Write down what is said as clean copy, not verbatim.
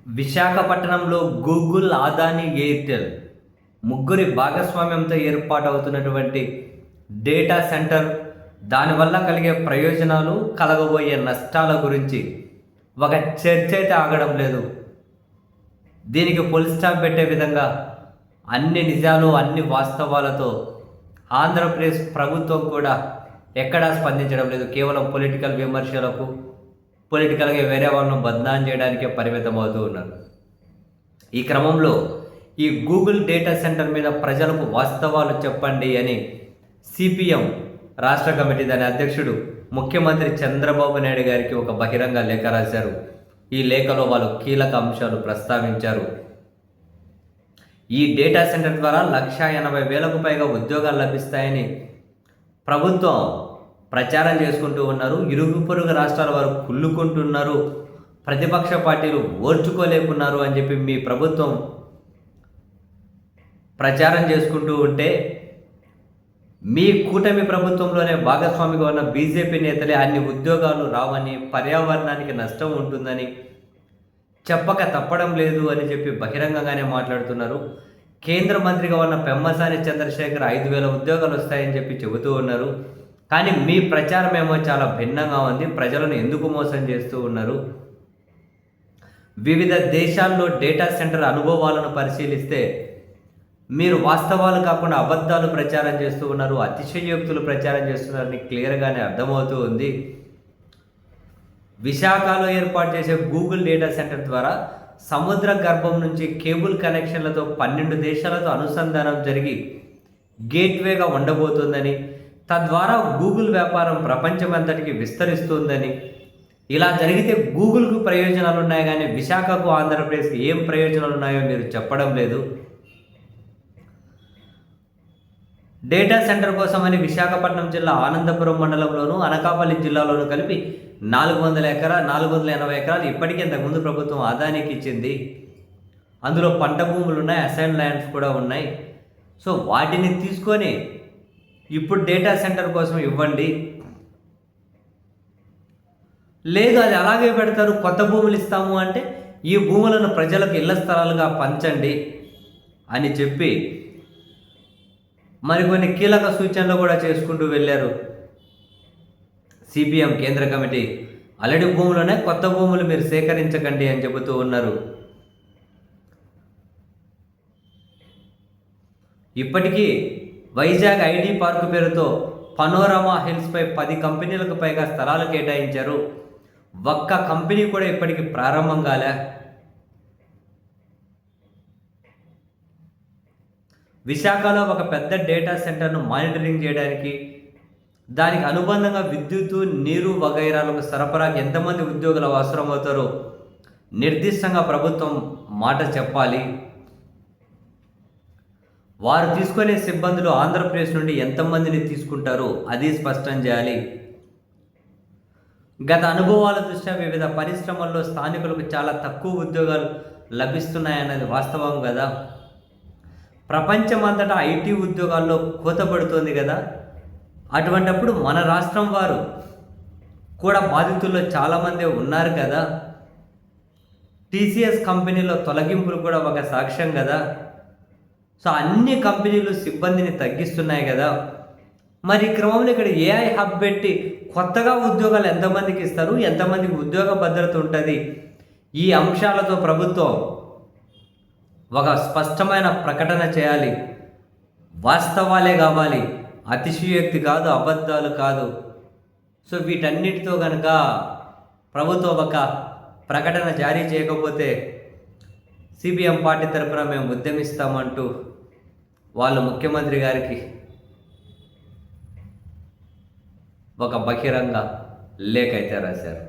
విశాఖపట్నంలో Google, Adani, Airtel ముగ్గురి భాగస్వామ్యంతో ఏర్పాటవుతున్నటువంటి డేటా సెంటర్, దానివల్ల కలిగే ప్రయోజనాలు, కలగబోయే నష్టాల గురించి ఒక చర్చ అయితే ఆగడం లేదు. దీనికి ఫుల్ స్టాప్ పెట్టే విధంగా అన్ని నిజాలు, అన్ని వాస్తవాలతో ఆంధ్రప్రదేశ్ ప్రభుత్వం కూడా ఎక్కడా స్పందించడం లేదు. కేవలం పొలిటికల్ విమర్శలకు, పొలిటికల్గా వేరే వాళ్ళను బద్నాం చేయడానికే పరిమితం అవుతూ ఉన్నారు. ఈ క్రమంలో ఈ గూగుల్ డేటా సెంటర్ మీద ప్రజలకు వాస్తవాలు చెప్పండి అని సిపిఎం రాష్ట్ర కమిటీ దాని అధ్యక్షుడు ముఖ్యమంత్రి చంద్రబాబు నాయుడు గారికి ఒక బహిరంగ లేఖ రాశారు. ఈ లేఖలో వాళ్ళు కీలక అంశాలు ప్రస్తావించారు. ఈ డేటా సెంటర్ ద్వారా 1,80,000కు పైగా ఉద్యోగాలు లభిస్తాయని ప్రభుత్వం ప్రచారం చేసుకుంటూ ఉన్నారు. ఇరుగు పొరుగు రాష్ట్రాల వారు కుళ్ళుకుంటున్నారు, ప్రతిపక్ష పార్టీలు ఓర్చుకోలేకున్నారు అని చెప్పి మీ ప్రభుత్వం ప్రచారం చేసుకుంటూ ఉంటే, మీ కూటమి ప్రభుత్వంలోనే భాగస్వామిగా ఉన్న బీజేపీ నేతలే అన్ని ఉద్యోగాలు రావని, పర్యావరణానికి నష్టం ఉంటుందని చెప్పక తప్పడం లేదు అని చెప్పి బహిరంగంగానే మాట్లాడుతున్నారు. కేంద్ర మంత్రిగా ఉన్న పెమ్మసాని చంద్రశేఖర్ 5,000 ఉద్యోగాలు వస్తాయని చెప్పి చెబుతూ ఉన్నారు. కానీ మీ ప్రచారం ఏమో చాలా భిన్నంగా ఉంది. ప్రజలను ఎందుకు మోసం చేస్తూ ఉన్నారు? వివిధ దేశాల్లో డేటా సెంటర్ అనుభవాలను పరిశీలిస్తే మీరు వాస్తవాలు కాకుండా అబద్ధాలు ప్రచారం చేస్తూ ఉన్నారు, అతిశయోక్తులు ప్రచారం చేస్తున్నారని క్లియర్గానే అర్థమవుతూ ఉంది. విశాఖలో ఏర్పాటు చేసే గూగుల్ డేటా సెంటర్ ద్వారా సముద్ర గర్భం నుంచి కేబుల్ కనెక్షన్లతో 12 దేశాలతో అనుసంధానం జరిగి గేట్వేగా ఉండబోతుందని, తద్వారా గూగుల్ వ్యాపారం ప్రపంచమంతటికి విస్తరిస్తుందని, ఇలా జరిగితే గూగుల్కు ప్రయోజనాలు ఉన్నాయి కానీ విశాఖకు, ఆంధ్రప్రదేశ్కి ఏం ప్రయోజనాలు ఉన్నాయో మీరు చెప్పడం లేదు. డేటా సెంటర్ కోసమని విశాఖపట్నం జిల్లా ఆనందపురం మండలంలోను, అనకాపల్లి జిల్లాలోను కలిపి 480 ఎకరాలు ఇప్పటికీ ఇంతకుముందు ప్రభుత్వం అదానికి ఇచ్చింది. అందులో పంట భూములు ఉన్నాయి, అసైన్ ల్యాండ్స్ కూడా ఉన్నాయి. సో వాటిని తీసుకొని ఇప్పుడు డేటా సెంటర్ కోసం ఇవ్వండి. లేదు అది అలాగే పెడతారు, కొత్త భూములు ఇస్తాము అంటే ఈ భూములను ప్రజలకు ఇళ్ల స్థలాలుగా పంచండి అని చెప్పి మరికొన్ని కీలక సూచనలు కూడా చేసుకుంటూ వెళ్ళారు సిపిఎం కేంద్ర కమిటీ. అలడి భూములనే కొత్త భూములు మీరు సేకరించకండి అని చెబుతూ ఉన్నారు. ఇప్పటికీ వైజాగ్ ఐడి పార్కు పేరుతో పనోరమా హిల్స్పై 10 కంపెనీలకు పైగా స్థలాలు కేటాయించారు. ఒక్క కంపెనీ కూడా ఇప్పటికీ ప్రారంభం కాలే. విశాఖలో ఒక పెద్ద డేటా సెంటర్ను మానిటరింగ్ చేయడానికి, దానికి అనుబంధంగా విద్యుత్తు, నీరు వగైరాలకు సరఫరాకి ఎంతమంది ఉద్యోగులు అవసరమవుతారో నిర్దిష్టంగా ప్రభుత్వం మాట చెప్పాలి. వారు తీసుకునే సిబ్బందులు ఆంధ్రప్రదేశ్ నుండి ఎంతమందిని తీసుకుంటారో అది స్పష్టం చేయాలి. గత అనుభవాల దృష్ట్యా వివిధ పరిశ్రమల్లో స్థానికులకు చాలా తక్కువ ఉద్యోగాలు లభిస్తున్నాయన్నది వాస్తవం కదా. ప్రపంచమంతటా ఐటీ ఉద్యోగాల్లో కోతపడుతోంది కదా. అటువంటప్పుడు మన రాష్ట్రం వారు కూడా బాధితుల్లో చాలామంది ఉన్నారు కదా. టీసీఎస్ కంపెనీలో తొలగింపులు కూడా ఒక సాక్ష్యం కదా. సో అన్ని కంపెనీలు సిబ్బందిని తగ్గిస్తున్నాయి కదా. మరి ఈ క్రమంలో ఇక్కడ ఏఐ హబ్ పెట్టి కొత్తగా ఉద్యోగాలు ఎంతమందికి ఇస్తారు, ఎంతమందికి ఉద్యోగ భద్రత ఉంటుంది, ఈ అంశాలతో ప్రభుత్వం ఒక స్పష్టమైన ప్రకటన చేయాలి. వాస్తవాలే కావాలి, అతిశయోక్తి కాదు, అబద్ధాలు కాదు. సో వీటన్నిటితో కనుక ప్రభుత్వం ఒక ప్రకటన జారీ చేయకపోతే సిపిఎం పార్టీ తరఫున మేము ఉద్యమిస్తామంటూ వాళ్ళు ముఖ్యమంత్రి గారికి ఒక బహిరంగ లేఖ అయితే రాశారు.